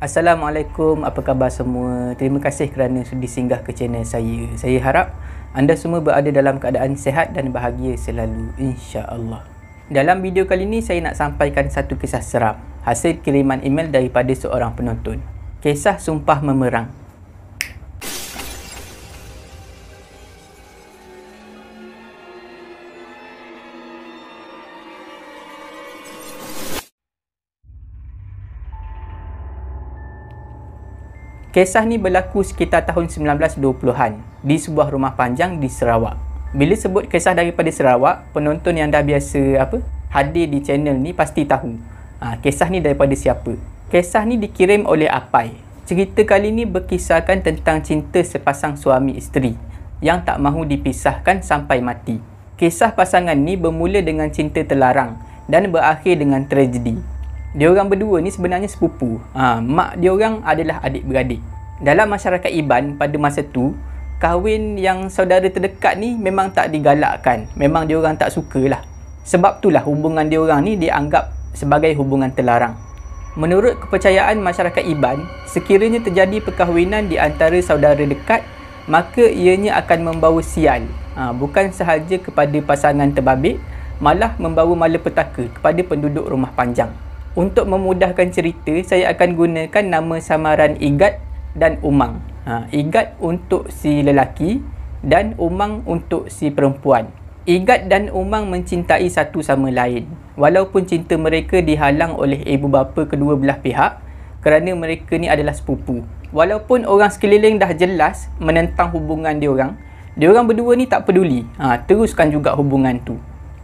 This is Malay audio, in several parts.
Assalamualaikum, apa khabar semua? Terima kasih kerana sudi singgah ke channel saya. Saya harap anda semua berada dalam keadaan sihat dan bahagia selalu, insya-Allah. Dalam video kali ini saya nak sampaikan satu kisah seram hasil kiriman email daripada seorang penonton. Kisah sumpah memerang. Kisah ni berlaku sekitar tahun 1920-an di sebuah rumah panjang di Sarawak. Bila sebut kisah daripada Sarawak, penonton yang dah biasa hadir di channel ni pasti tahu. Kisah ni daripada siapa? Kisah ni dikirim oleh Apai. Cerita kali ni berkisahkan tentang cinta sepasang suami isteri yang tak mahu dipisahkan sampai mati. Kisah pasangan ni bermula dengan cinta terlarang dan berakhir dengan tragedi. Diorang berdua ni sebenarnya sepupu. Mak diorang adalah adik-beradik. Dalam masyarakat Iban pada masa tu, kahwin yang saudara terdekat ni memang tak digalakkan. Memang diorang tak sukalah. Sebab itulah hubungan diorang ni dianggap sebagai hubungan terlarang. Menurut kepercayaan masyarakat Iban, sekiranya terjadi perkahwinan di antara saudara dekat, maka ianya akan membawa sial. Bukan sahaja kepada pasangan terbabit, malah membawa malapetaka kepada penduduk rumah panjang. Untuk memudahkan cerita, saya akan gunakan nama samaran Igat dan Umang. Igat untuk si lelaki dan Umang untuk si perempuan. Igat dan Umang mencintai satu sama lain. Walaupun cinta mereka dihalang oleh ibu bapa kedua belah pihak kerana mereka ni adalah sepupu. Walaupun orang sekeliling dah jelas menentang hubungan diorang berdua ni tak peduli. Teruskan juga hubungan tu.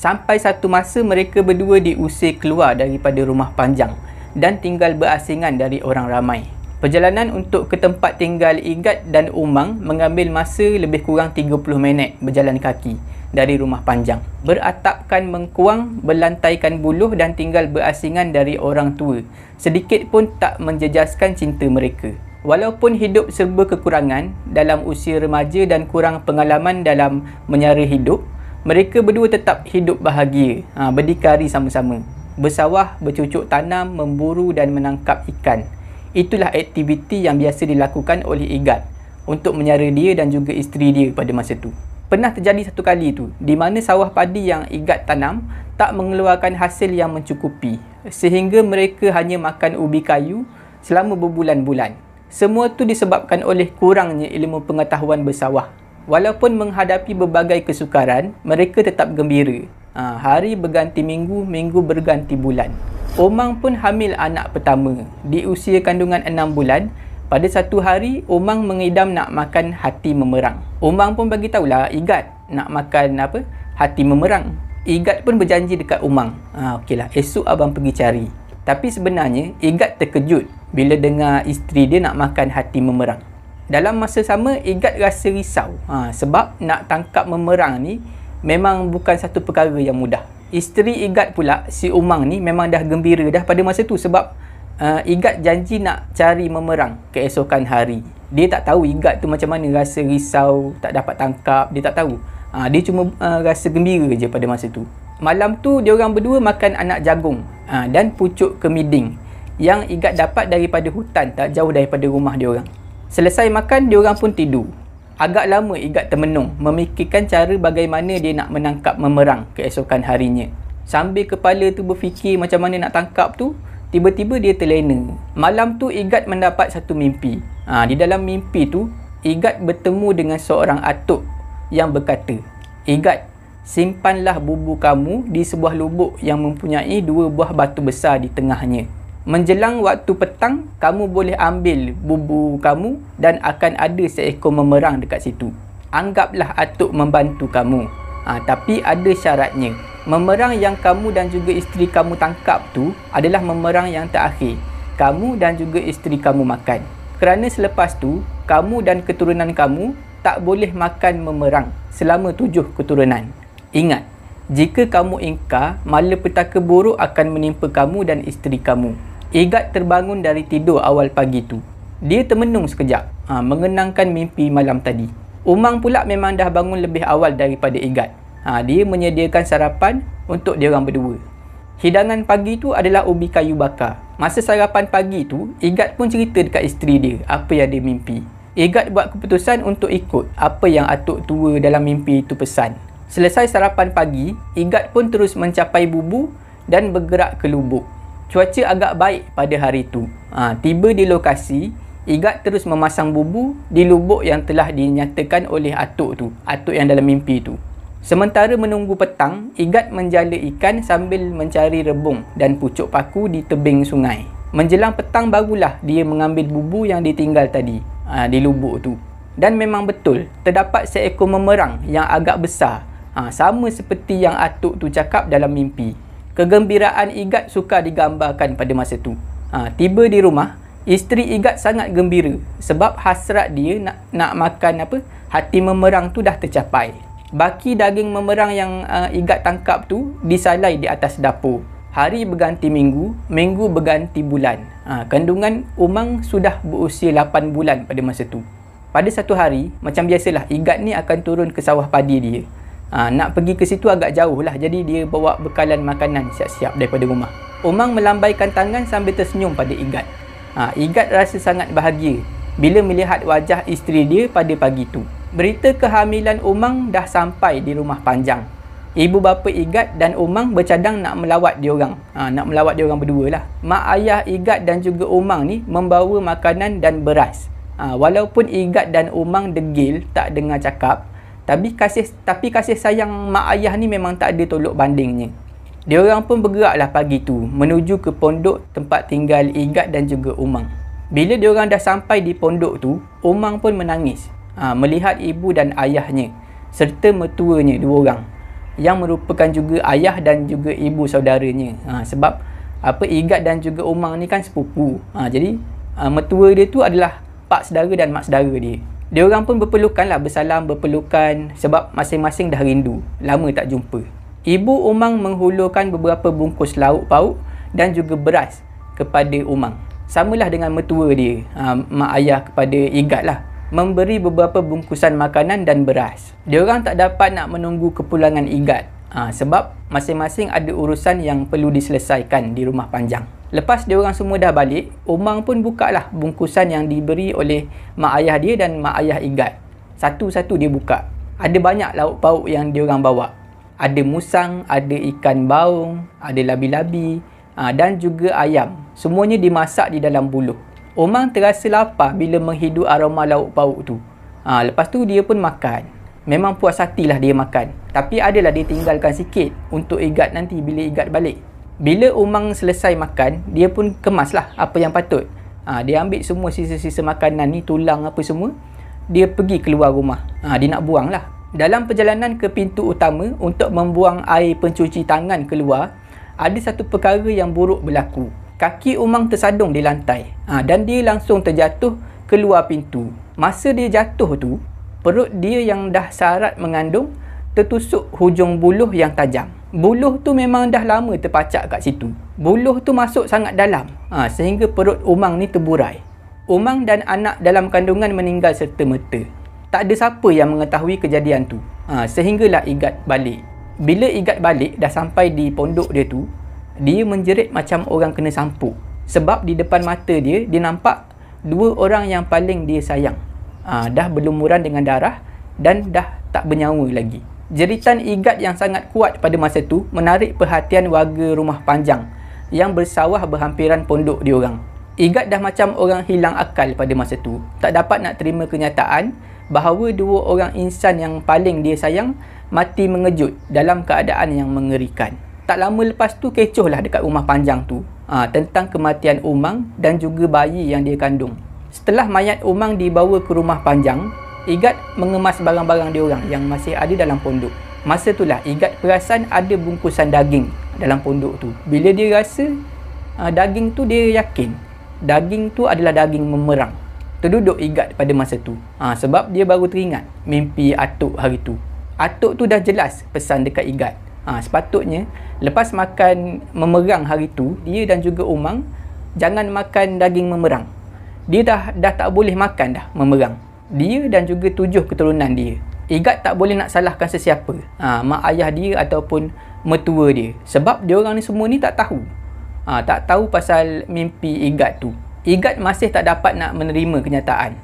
Sampai satu masa mereka berdua diusir keluar daripada rumah panjang dan tinggal berasingan dari orang ramai. Perjalanan untuk ke tempat tinggal Igat dan Umang mengambil masa lebih kurang 30 minit berjalan kaki dari rumah panjang. Beratapkan mengkuang, berlantaikan buluh dan tinggal berasingan dari orang tua. Sedikit pun tak menjejaskan cinta mereka. Walaupun hidup serba kekurangan dalam usia remaja dan kurang pengalaman dalam menyara hidup, mereka berdua tetap hidup bahagia, berdikari sama-sama. Bersawah, bercucuk tanam, memburu dan menangkap ikan. Itulah aktiviti yang biasa dilakukan oleh Igat untuk menyara dia dan juga isteri dia pada masa tu. Pernah terjadi satu kali tu, di mana sawah padi yang Igat tanam tak mengeluarkan hasil yang mencukupi, sehingga mereka hanya makan ubi kayu selama berbulan-bulan. Semua tu disebabkan oleh kurangnya ilmu pengetahuan bersawah. Walaupun menghadapi berbagai kesukaran, mereka tetap gembira. Hari berganti minggu, minggu berganti bulan. Umang pun hamil anak pertama. Di usia kandungan 6 bulan, pada satu hari, Umang mengidam nak makan hati memerang. Umang pun bagi tahulah Igat nak makan hati memerang. Igat pun berjanji dekat Umang. Okeylah, esok abang pergi cari. Tapi sebenarnya, Igat terkejut bila dengar isteri dia nak makan hati memerang. Dalam masa sama, Igat rasa risau sebab nak tangkap memerang ni memang bukan satu perkara yang mudah. Isteri Igat pula, si Umang ni memang dah gembira dah pada masa tu sebab Igat janji nak cari memerang keesokan hari. Dia tak tahu Igat tu macam mana rasa risau, tak dapat tangkap, dia tak tahu. Dia cuma rasa gembira je pada masa tu. Malam tu, diorang berdua makan anak jagung dan pucuk kemiding yang Igat dapat daripada hutan tak jauh daripada rumah diorang. Selesai makan, diorang pun tidur. Agak lama Igat termenung, memikirkan cara bagaimana dia nak menangkap memerang keesokan harinya. Sambil kepala tu berfikir macam mana nak tangkap tu, tiba-tiba dia terlena. Malam tu Igat mendapat satu mimpi. Di dalam mimpi tu, Igat bertemu dengan seorang atuk yang berkata, "Igat, simpanlah bubu kamu di sebuah lubuk yang mempunyai 2 buah batu besar di tengahnya. Menjelang waktu petang, kamu boleh ambil bubu kamu dan akan ada seekor memerang dekat situ. Anggaplah atuk membantu kamu. Tapi ada syaratnya. Memerang yang kamu dan juga isteri kamu tangkap tu adalah memerang yang terakhir kamu dan juga isteri kamu makan. Kerana selepas tu, kamu dan keturunan kamu tak boleh makan memerang selama 7 keturunan. Ingat, jika kamu ingkar, malapetaka buruk akan menimpa kamu dan isteri kamu." Igat terbangun dari tidur awal pagi tu. Dia termenung sekejap, mengenangkan mimpi malam tadi. Umang pula memang dah bangun lebih awal daripada Igat. Dia menyediakan sarapan untuk diorang berdua. Hidangan pagi tu adalah ubi kayu bakar. Masa sarapan pagi tu, Igat pun cerita dekat isteri dia apa yang dia mimpi. Igat buat keputusan untuk ikut apa yang atuk tua dalam mimpi itu pesan. Selesai sarapan pagi, Igat pun terus mencapai bubu dan bergerak ke lubuk. Cuaca agak baik pada hari itu. Tiba di lokasi, Igat terus memasang bubu di lubuk yang telah dinyatakan oleh atuk tu, atuk yang dalam mimpi tu. Sementara menunggu petang, Igat menjala ikan sambil mencari rebung dan pucuk paku di tebing sungai. Menjelang petang barulah dia mengambil bubu yang ditinggal tadi di lubuk tu. Dan memang betul, terdapat seekor memerang yang agak besar. Sama seperti yang atuk tu cakap dalam mimpi. Kegembiraan Igat sukar digambarkan pada masa tu. Tiba di rumah, isteri Igat sangat gembira sebab hasrat dia nak makan hati memerang tu dah tercapai. Baki daging memerang yang Igat tangkap tu disalai di atas dapur. Hari berganti minggu, minggu berganti bulan. Kandungan Umang sudah berusia 8 bulan pada masa tu. Pada satu hari, macam biasalah, Igat ni akan turun ke sawah padi dia. Nak pergi ke situ agak jauh lah, jadi dia bawa bekalan makanan siap-siap daripada rumah. Umang melambaikan tangan sambil tersenyum pada Igat. Igat rasa sangat bahagia bila melihat wajah isteri dia pada pagi tu. Berita kehamilan Umang dah sampai di rumah Panjang. Ibu bapa Igat dan Umang bercadang nak melawat diorang. Nak melawat diorang berdua lah. Mak ayah Igat dan juga Umang ni membawa makanan dan beras. Walaupun Igat dan Umang degil tak dengar cakap, tapi kasih sayang mak ayah ni memang tak ada tolok bandingnya. Diorang pun bergeraklah pagi tu menuju ke pondok tempat tinggal Igat dan juga Umang. Bila diorang dah sampai di pondok tu, Umang pun menangis melihat ibu dan ayahnya serta mertuanya dua orang yang merupakan juga ayah dan juga ibu saudaranya. Sebab Igat dan juga Umang ni kan sepupu. Jadi mertua dia tu adalah pak saudara dan mak saudara dia. Diorang pun berpelukan lah, bersalam, berpelukan sebab masing-masing dah rindu, lama tak jumpa. Ibu Umang menghulurkan beberapa bungkus lauk pauk dan juga beras kepada Umang. Samalah dengan mertua dia, mak ayah kepada Igat lah, memberi beberapa bungkusan makanan dan beras. Diorang tak dapat nak menunggu kepulangan Igat sebab masing-masing ada urusan yang perlu diselesaikan di rumah Panjang. Lepas diorang semua dah balik, Umang pun bukalah bungkusan yang diberi oleh mak ayah dia dan mak ayah Igat. Satu-satu dia buka. Ada banyak lauk pauk yang diorang bawa. Ada musang, ada ikan baung, ada labi-labi dan juga ayam. Semuanya dimasak di dalam buluh. Umang terasa lapar bila menghidu aroma lauk pauk tu. Lepas tu dia pun makan. Memang puas hatilah dia makan. Tapi adalah dia tinggalkan sikit untuk Igat nanti bila Igat balik. Bila Umang selesai makan, dia pun kemaslah apa yang patut. Dia ambil semua sisa-sisa makanan ni, tulang apa semua. Dia pergi keluar rumah. Dia nak buang lah. Dalam perjalanan ke pintu utama untuk membuang air pencuci tangan keluar, ada satu perkara yang buruk berlaku. Kaki Umang tersadung di lantai. Dan dia langsung terjatuh keluar pintu. Masa dia jatuh tu, perut dia yang dah syarat mengandung tertusuk hujung buluh yang tajam. Buluh tu memang dah lama terpacak kat situ. Buluh tu masuk sangat dalam sehingga perut Umang ni terburai. Umang dan anak dalam kandungan meninggal serta-merta. Tak ada siapa yang mengetahui kejadian tu. Sehinggalah Igat balik. Bila Igat balik dah sampai di pondok dia tu, dia menjerit macam orang kena sampuk. Sebab di depan mata dia nampak dua orang yang paling dia sayang. Dah berlumuran dengan darah dan dah tak bernyawa lagi. Jeritan Igat yang sangat kuat pada masa tu menarik perhatian warga rumah Panjang yang bersawah berhampiran pondok diorang. Igat dah macam orang hilang akal pada masa tu. Tak dapat nak terima kenyataan bahawa dua orang insan yang paling dia sayang mati mengejut dalam keadaan yang mengerikan. Tak lama lepas tu kecohlah dekat rumah Panjang tu tentang kematian Umang dan juga bayi yang dia kandung. Setelah mayat Umang dibawa ke rumah Panjang, Igat mengemas barang-barang diorang yang masih ada dalam pondok. Masa itulah Igat perasan ada bungkusan daging dalam pondok tu. Bila dia rasa daging tu, dia yakin daging tu adalah daging memerang. Terduduk Igat pada masa tu sebab dia baru teringat mimpi atuk hari tu. Atuk tu dah jelas pesan dekat Igat. Sepatutnya lepas makan memerang hari tu, dia dan juga Umang jangan makan daging memerang. Dia dah tak boleh makan dah memerang. Dia dan juga 7 keturunan dia. Igat tak boleh nak salahkan sesiapa, mak ayah dia ataupun mertua dia, sebab diorang ni semua ni tak tahu. Tak tahu pasal mimpi Igat tu. Igat masih tak dapat nak menerima kenyataan.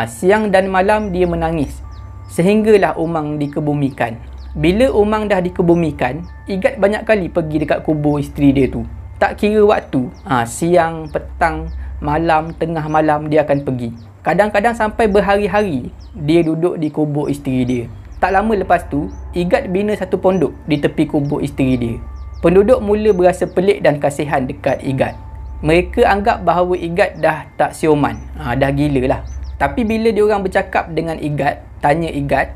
Siang dan malam dia menangis sehinggalah Umang dikebumikan. Bila Umang dah dikebumikan, Igat banyak kali pergi dekat kubur isteri dia tu. Tak kira waktu, siang, petang, malam, tengah malam dia akan pergi. Kadang-kadang sampai berhari-hari dia duduk di kubur isteri dia. Tak lama lepas tu, Igat bina satu pondok di tepi kubur isteri dia. Penduduk mula berasa pelik dan kasihan dekat Igat. Mereka anggap bahawa Igat dah tak sioman, dah gila lah. Tapi bila diorang bercakap dengan Igat, tanya Igat,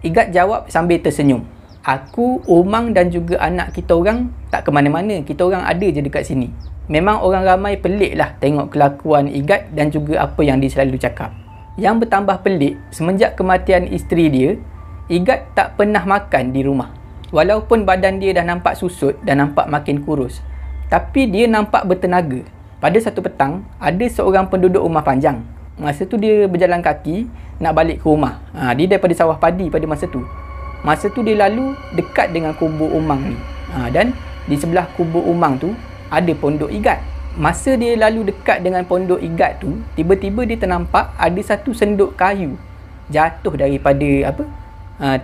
Igat jawab sambil tersenyum. Aku, Umang dan juga anak kita orang tak ke mana-mana, kita orang ada je dekat sini. Memang orang ramai pelik lah tengok kelakuan Igat dan juga apa yang dia selalu cakap. Yang bertambah pelik, semenjak kematian isteri dia, Igat tak pernah makan di rumah. Walaupun badan dia dah nampak susut dan nampak makin kurus, tapi dia nampak bertenaga. Pada satu petang, ada seorang penduduk Rumah Panjang. Masa tu dia berjalan kaki nak balik ke rumah. Dia daripada sawah padi pada masa tu. Masa tu dia lalu dekat dengan kubur Umang ni. Dan di sebelah kubur Umang tu ada pondok Igat. Masa dia lalu dekat dengan pondok Igat tu, tiba-tiba dia ternampak ada satu senduk kayu jatuh daripada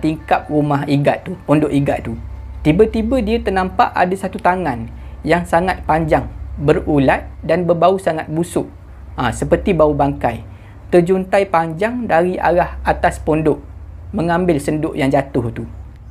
tingkap rumah Igat tu, pondok Igat tu. Tiba-tiba dia ternampak ada satu tangan yang sangat panjang, berulat dan berbau sangat busuk, seperti bau bangkai, terjuntai panjang dari arah atas pondok mengambil senduk yang jatuh tu.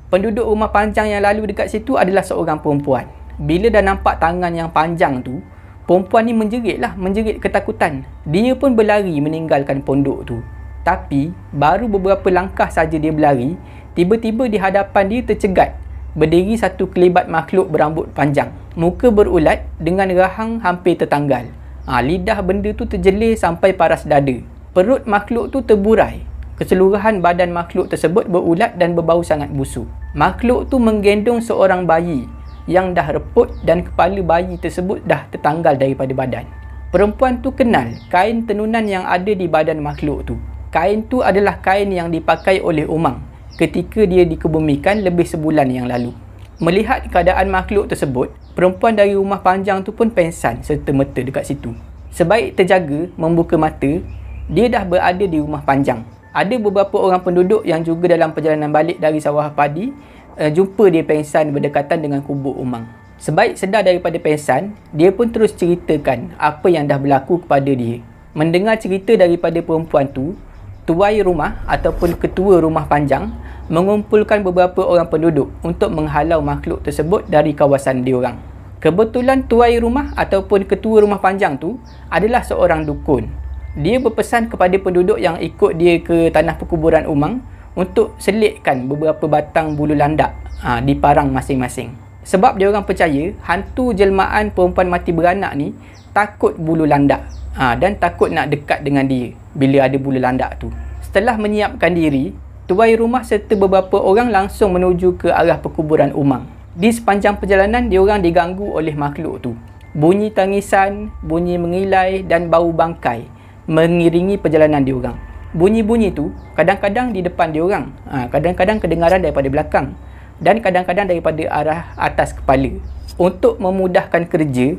Penduduk Rumah Panjang yang lalu dekat situ adalah seorang perempuan. Bila dah nampak tangan yang panjang tu, perempuan ni menjerit ketakutan. Dia pun berlari meninggalkan pondok tu. Tapi baru beberapa langkah saja dia berlari, tiba-tiba di hadapan dia tercegat berdiri satu kelibat makhluk berambut panjang, muka berulat dengan rahang hampir tertanggal. Lidah benda tu terjelir sampai paras dada. Perut makhluk tu terburai. Keseluruhan badan makhluk tersebut berulat dan berbau sangat busuk. Makhluk tu menggendong seorang bayi yang dah reput dan kepala bayi tersebut dah tertanggal daripada badan. Perempuan tu kenal kain tenunan yang ada di badan makhluk tu. Kain tu adalah kain yang dipakai oleh Umang ketika dia dikebumikan lebih sebulan yang lalu. Melihat keadaan makhluk tersebut, perempuan dari Rumah Panjang tu pun pengsan serta-merta dekat situ. Sebaik terjaga membuka mata, dia dah berada di Rumah Panjang. Ada beberapa orang penduduk yang juga dalam perjalanan balik dari sawah padi, jumpa dia pengsan berdekatan dengan kubur Umang. Sebaik sedar daripada pengsan, dia pun terus ceritakan apa yang dah berlaku kepada dia. Mendengar cerita daripada perempuan tu, tuai rumah ataupun ketua Rumah Panjang mengumpulkan beberapa orang penduduk untuk menghalau makhluk tersebut dari kawasan diorang. Kebetulan tuai rumah ataupun ketua Rumah Panjang tu adalah seorang dukun. Dia berpesan kepada penduduk yang ikut dia ke tanah perkuburan Umang untuk selitkan beberapa batang bulu landak di parang masing-masing. Sebab dia orang percaya hantu jelmaan perempuan mati beranak ni takut bulu landak dan takut nak dekat dengan dia bila ada bulu landak tu. Setelah menyiapkan diri, tuai rumah serta beberapa orang langsung menuju ke arah perkuburan Umang. Di sepanjang perjalanan, dia orang diganggu oleh makhluk tu. Bunyi tangisan, bunyi mengilai dan bau bangkai mengiringi perjalanan diorang. Bunyi-bunyi tu kadang-kadang di depan diorang, kadang-kadang kedengaran daripada belakang dan kadang-kadang daripada arah atas kepala. Untuk memudahkan kerja,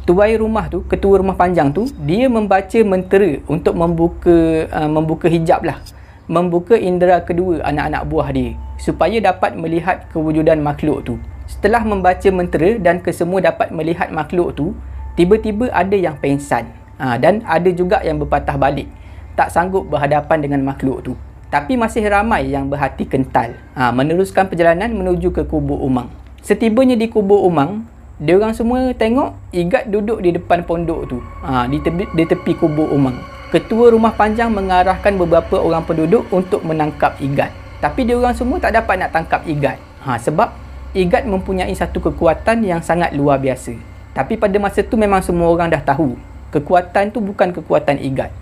tuai rumah tu, ketua Rumah Panjang tu, dia membaca mentera untuk membuka hijab lah, membuka indera kedua anak-anak buah dia supaya dapat melihat kewujudan makhluk tu. Setelah membaca mentera dan kesemua dapat melihat makhluk tu, tiba-tiba ada yang pengsan. Dan ada juga yang berpatah balik, tak sanggup berhadapan dengan makhluk tu. Tapi masih ramai yang berhati kental, meneruskan perjalanan menuju ke kubur Umang. Setibanya di kubur Umang, diorang semua tengok Igat duduk di depan pondok tu, di tepi kubur Umang. Ketua Rumah Panjang mengarahkan beberapa orang penduduk untuk menangkap Igat. Tapi diorang semua tak dapat nak tangkap Igat, sebab Igat mempunyai satu kekuatan yang sangat luar biasa. Tapi pada masa tu memang semua orang dah tahu kekuatan tu bukan kekuatan Igat,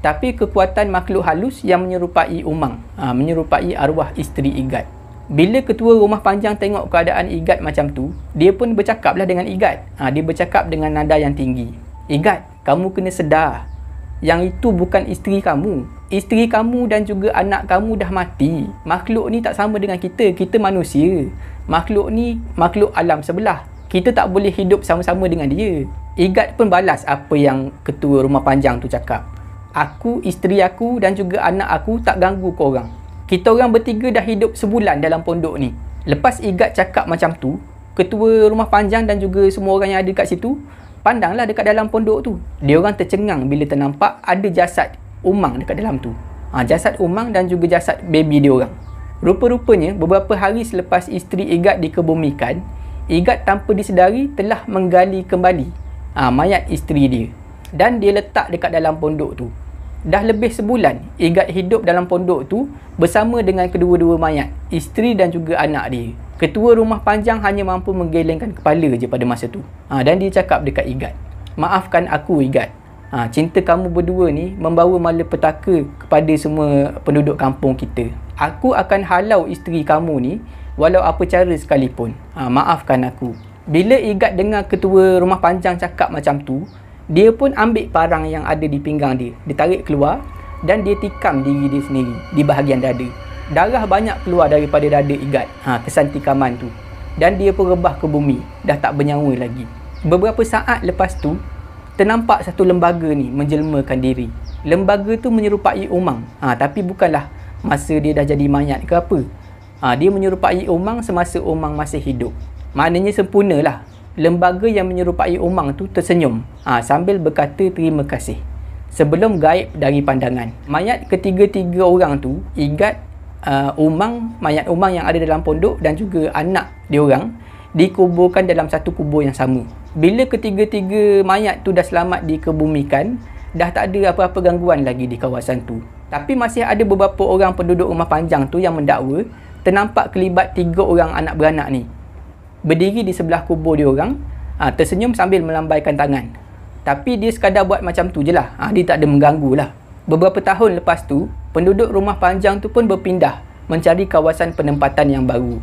tapi kekuatan makhluk halus yang menyerupai Umang, menyerupai arwah isteri Igat. Bila ketua Rumah Panjang tengok keadaan Igat macam tu, dia pun bercakaplah dengan Igat. Dia bercakap dengan nada yang tinggi. Igat, kamu kena sedar. Yang itu bukan isteri kamu. Isteri kamu dan juga anak kamu dah mati. Makhluk ni tak sama dengan kita. Kita manusia. Makhluk ni makhluk alam sebelah. Kita tak boleh hidup sama-sama dengan dia. Igat pun balas apa yang ketua rumah panjang tu cakap. Aku, isteri aku dan juga anak aku tak ganggu korang. Kita orang bertiga dah hidup sebulan dalam pondok ni. Lepas Igat cakap macam tu, ketua rumah panjang dan juga semua orang yang ada kat situ, pandanglah dekat dalam pondok tu. Dia orang tercengang bila ternampak ada jasad umang dekat dalam tu. Jasad umang dan juga jasad baby dia orang. Rupa-rupanya beberapa hari selepas isteri Igat dikebumikan, Igat tanpa disedari telah menggali kembali mayat isteri dia. Dan dia letak dekat dalam pondok tu. Dah lebih sebulan Igat hidup dalam pondok tu bersama dengan kedua-dua mayat, isteri dan juga anak dia. Ketua rumah panjang hanya mampu menggelengkan kepala je pada masa tu. Dan dia cakap dekat Igat, "Maafkan aku Igat. Cinta kamu berdua ni membawa malapetaka kepada semua penduduk kampung kita. Aku akan halau isteri kamu ni walau apa cara sekalipun. Maafkan aku." Bila Igat dengar ketua rumah panjang cakap macam tu, dia pun ambil parang yang ada di pinggang dia. Dia tarik keluar dan dia tikam diri dia sendiri di bahagian dada. Darah banyak keluar daripada dada Igat. Kesan tikaman tu. Dan dia pun rebah ke bumi. Dah tak bernyawa lagi. Beberapa saat lepas tu, ternampak satu lembaga ni menjelmakan diri. Lembaga tu menyerupai Umang. Tapi bukanlah masa dia dah jadi mayat ke apa. Dia menyerupai Umang semasa Umang masih hidup. Maknanya sempurnalah. Lembaga yang menyerupai Umang tu tersenyum sambil berkata terima kasih sebelum gaib dari pandangan. Mayat ketiga-tiga orang tu, Igat, Umang, mayat Umang yang ada dalam pondok dan juga anak dia orang, dikuburkan dalam satu kubur yang sama. Bila ketiga-tiga mayat tu dah selamat dikebumikan, dah tak ada apa-apa gangguan lagi di kawasan tu. Tapi masih ada beberapa orang penduduk rumah panjang tu yang mendakwa ternampak kelibat 3 orang anak beranak ni berdiri di sebelah kubur dia orang, tersenyum sambil melambaikan tangan. Tapi dia sekadar buat macam tu je lah. Dia tak ada mengganggu lah. Beberapa tahun lepas tu, penduduk rumah panjang tu pun berpindah mencari kawasan penempatan yang baru.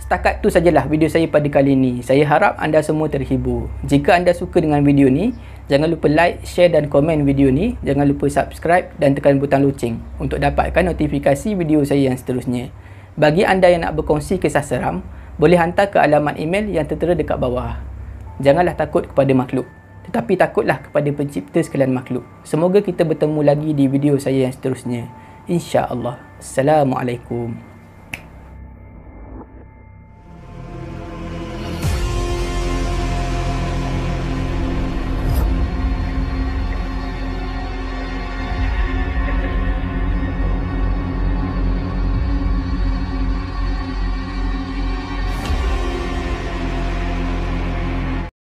Setakat tu sajalah video saya pada kali ini. Saya harap anda semua terhibur. Jika anda suka dengan video ni, jangan lupa like, share dan komen video ni. Jangan lupa subscribe dan tekan butang loceng untuk dapatkan notifikasi video saya yang seterusnya. Bagi anda yang nak berkongsi kisah seram, boleh hantar ke alamat email yang tertera dekat bawah. Janganlah takut kepada makhluk, tetapi takutlah kepada pencipta sekalian makhluk. Semoga kita bertemu lagi di video saya yang seterusnya. InsyaAllah. Assalamualaikum.